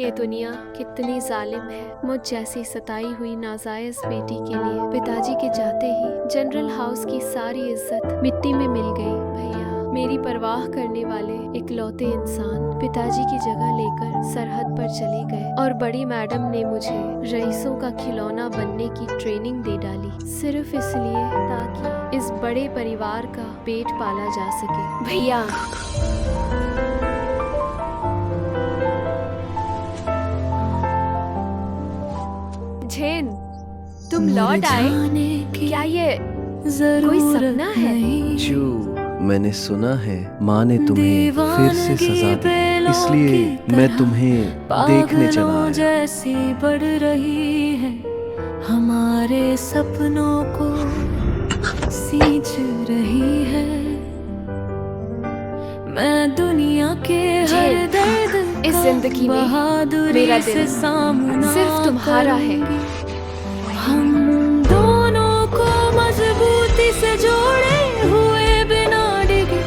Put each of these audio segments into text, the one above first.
ये दुनिया कितनी जालिम है। मुझ जैसी सताई हुई नाजायज बेटी के लिए पिताजी के जाते ही जनरल हाउस की सारी इज्जत मिट्टी में मिल गई। भैया, मेरी परवाह करने वाले इकलौते इंसान पिताजी की जगह लेकर सरहद पर चले गए और बड़ी मैडम ने मुझे रईसों का खिलौना बनने की ट्रेनिंग दे डाली, सिर्फ इसलिए ताकि इस बड़े परिवार का पेट पाला जा सके। भैया, झेन, तुम लौट आए? क्या ये कोई सपना है? चू, मैंने सुना है माँ ने तुम्हें फिर से सजा दी, इसलिए मैं तुम्हें देखने चला आया। जैसी बढ़ रही है, हमारे सपनों को सींच रही है। मैं दुनिया के हर दर्द इस जिंदगी में मेरा दिल सिर्फ तुम्हारा है। हम दोनों को मजबूती से जोड़े हुए बिना डिगे,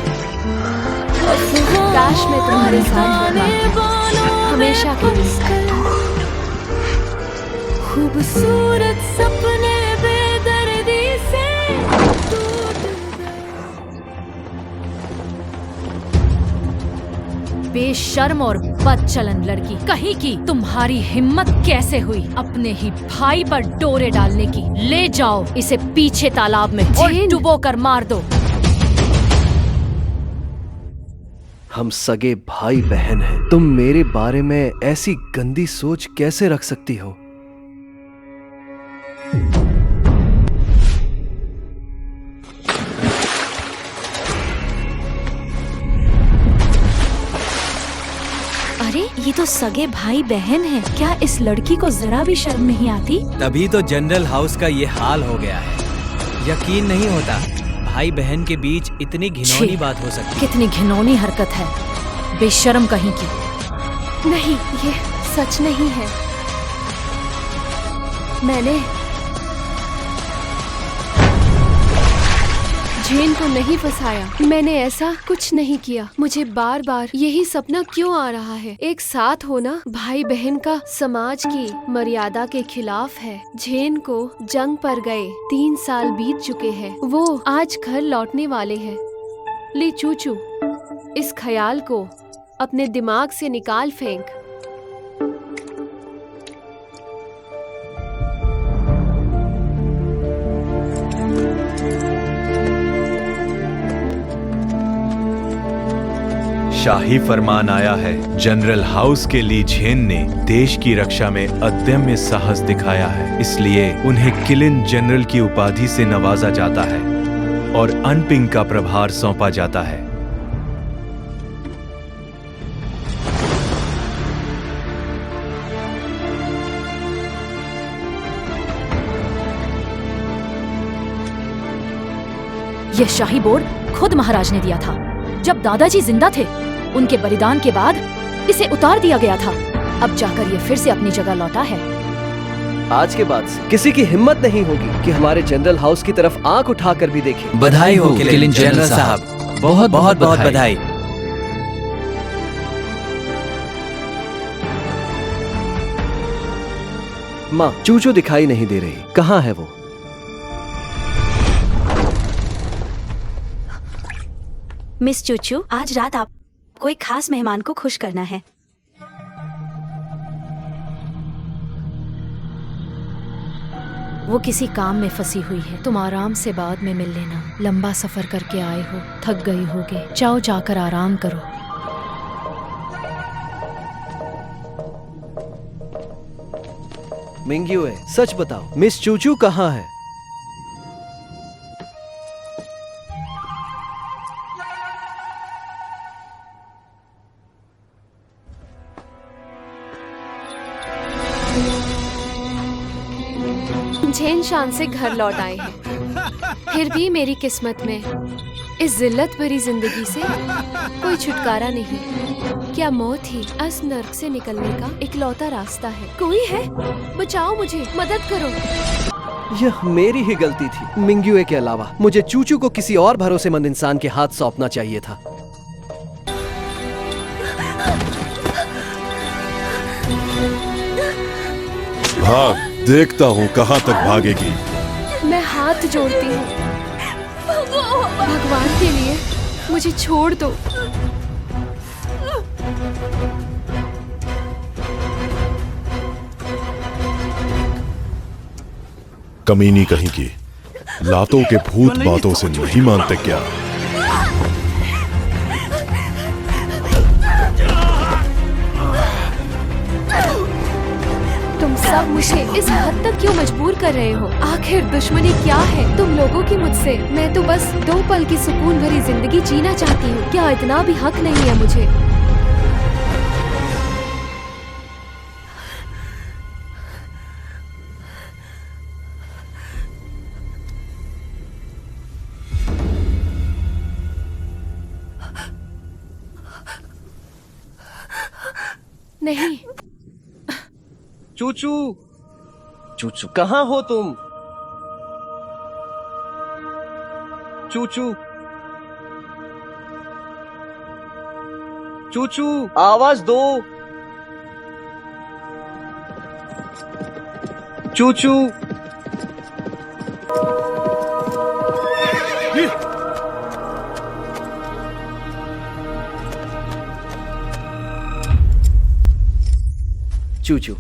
काश मैं तुम्हारे साथ होता हमेशा के लिए। खूबसूरत सपने बेदर्दी से टूट गए। बेशर्म और बदचलन लड़की कहीं की, तुम्हारी हिम्मत कैसे हुई अपने ही भाई पर डोरे डालने की? ले जाओ इसे पीछे तालाब में और डुबो कर मार दो। हम सगे भाई बहन हैं, तुम मेरे बारे में ऐसी गंदी सोच कैसे रख सकती हो? अरे, ये तो सगे भाई बहन हैं। क्या इस लड़की को जरा भी शर्म नहीं आती? तभी तो जनरल हाउस का ये हाल हो गया है। यकीन नहीं होता भाई बहन के बीच इतनी घिनौनी बात हो सकती है। कितनी घिनौनी हरकत है, बेशर्म कहीं की। नहीं, ये सच नहीं है। मैंने झेन को नहीं फंसाया। मैंने ऐसा कुछ नहीं किया। मुझे बार बार यही सपना क्यों आ रहा है? एक साथ होना भाई बहन का समाज की मर्यादा के खिलाफ है। झेन को जंग पर गए 3 साल बीत चुके हैं। वो आज घर लौटने वाले हैं। ले चूचू, इस ख्याल को अपने दिमाग से निकाल फेंक। शाही फरमान आया है। जनरल हाउस के ली झेन ने देश की रक्षा में अदम्य साहस दिखाया है, इसलिए उन्हें किलिन जनरल की उपाधि से नवाजा जाता है और अनपिंग का प्रभार सौंपा जाता है। यह शाही बोर्ड खुद महाराज ने दिया था। जब दादाजी जिंदा थे, उनके बलिदान के बाद इसे उतार दिया गया था। अब जाकर ये फिर से अपनी जगह लौटा है। आज के बाद से किसी की हिम्मत नहीं होगी कि हमारे जनरल हाउस की तरफ आंख उठाकर भी देखे। बधाई हो किलिन जनरल साहब, बहुत बहुत बहुत बधाई। माँ, चूचू दिखाई नहीं दे रही, कहाँ है वो? मिस चूचू, आज रात आप कोई खास मेहमान को खुश करना है। वो किसी काम में फंसी हुई है। तुम आराम से बाद में मिल लेना। लंबा सफर करके आए हो, थक गई होगे। जाओ, जाकर आराम करो। मिंग्युए, सच बताओ, मिस चूचू कहाँ है? झेन शान से घर लौट आए हैं। फिर भी मेरी किस्मत में इस जिल्लत भरी जिंदगी से कोई छुटकारा नहीं। क्या मौत ही इस नर्क से निकलने का इकलौता रास्ता है? कोई है? बचाओ मुझे, मदद करो। यह मेरी ही गलती थी। मिंग्युए के अलावा मुझे चूचू को किसी और भरोसेमंद इंसान के हाथ सौंपना चाहिए था। भाग, देखता हूँ कहाँ तक भागेगी। मैं हाथ जोड़ती हूँ, भगवान के लिए मुझे छोड़ दो। कमीनी कहीं की, लातों के भूत बातों से नहीं मानते क्या? तुम सब मुझे इस हद तक क्यों मजबूर कर रहे हो? आखिर दुश्मनी क्या है तुम लोगों की मुझसे? मैं तो बस 2 पल की सुकून भरी जिंदगी जीना चाहती हूँ। क्या इतना भी हक नहीं है मुझे? नहीं। चूचू, चूचू कहाँ हो तुम? चूचू, चूचू आवाज दो। चूचू, चूचू,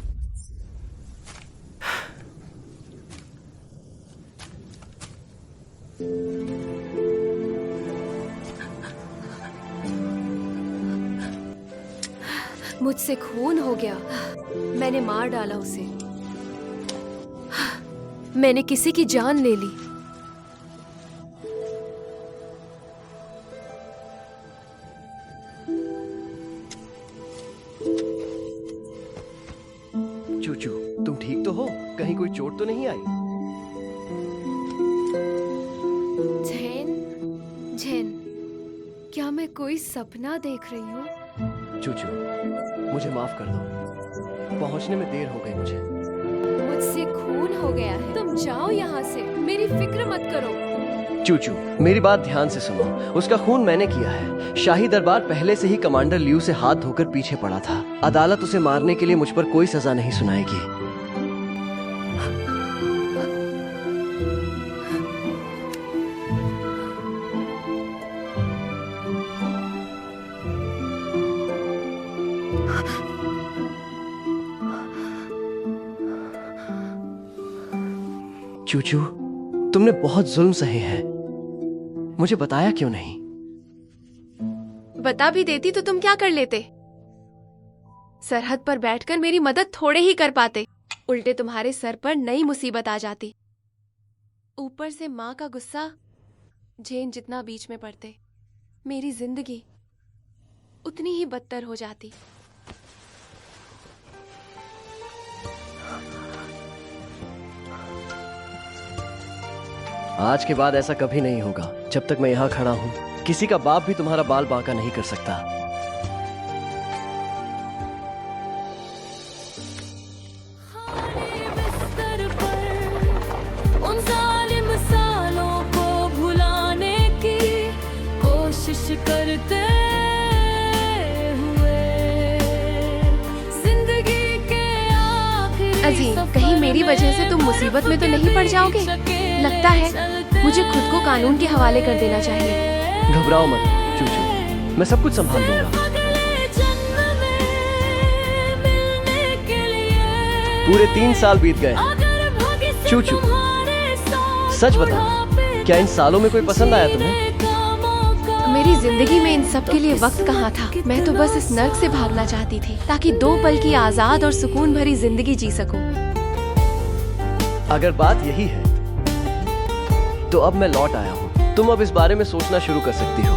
मुझसे खून हो गया। मैंने मार डाला उसे। मैंने किसी की जान ले ली। चूचू तुम ठीक तो हो? कहीं कोई चोट तो नहीं आई? झेन, झेन, क्या मैं कोई सपना देख रही हूँ? चूचू मुझे माफ कर दो, पहुंचने में देर हो गई मुझे। मुझसे खून हो गया है। तुम जाओ यहाँ से, मेरी फिक्र मत करो। चूचू मेरी बात ध्यान से सुनो, उसका खून मैंने किया है। शाही दरबार पहले से ही कमांडर लियू से हाथ धोकर पीछे पड़ा था। अदालत उसे मारने के लिए मुझ पर कोई सजा नहीं सुनाएगी। चूचू तुमने बहुत जुल्म सहे हैं, मुझे बताया क्यों नहीं? बता भी देती तो तुम क्या कर लेते? सरहद पर बैठकर मेरी मदद थोड़े ही कर पाते, उल्टे तुम्हारे सर पर नई मुसीबत आ जाती। ऊपर से माँ का गुस्सा, झेन जितना बीच में पड़ते, मेरी जिंदगी उतनी ही बदतर हो जाती। आज के बाद ऐसा कभी नहीं होगा। जब तक मैं यहाँ खड़ा हूँ, किसी का बाप भी तुम्हारा बाल बांका नहीं कर सकता। उन जालिम सालों को भुलाने की कोशिश करते हुए जिंदगी के आखिरी अजीम, कहीं मेरी वजह से तुम मुसीबत में तो नहीं पड़ जाओगे? लगता है मुझे खुद को कानून के हवाले कर देना चाहिए। घबराओ मत चूचू, मैं सब कुछ संभाल लूंगा। पूरे 3 साल बीत गए। चूचू सच बताओ, क्या इन सालों में कोई पसंद आया तुम्हें? मेरी जिंदगी में इन सब के लिए वक्त कहाँ था? मैं तो बस इस नर्क से भागना चाहती थी, ताकि 2 पल की आजाद और सुकून भरी जिंदगी जी सकूं। अगर बात यही है तो अब मैं लौट आया हूँ। तुम अब इस बारे में सोचना शुरू कर सकती हो।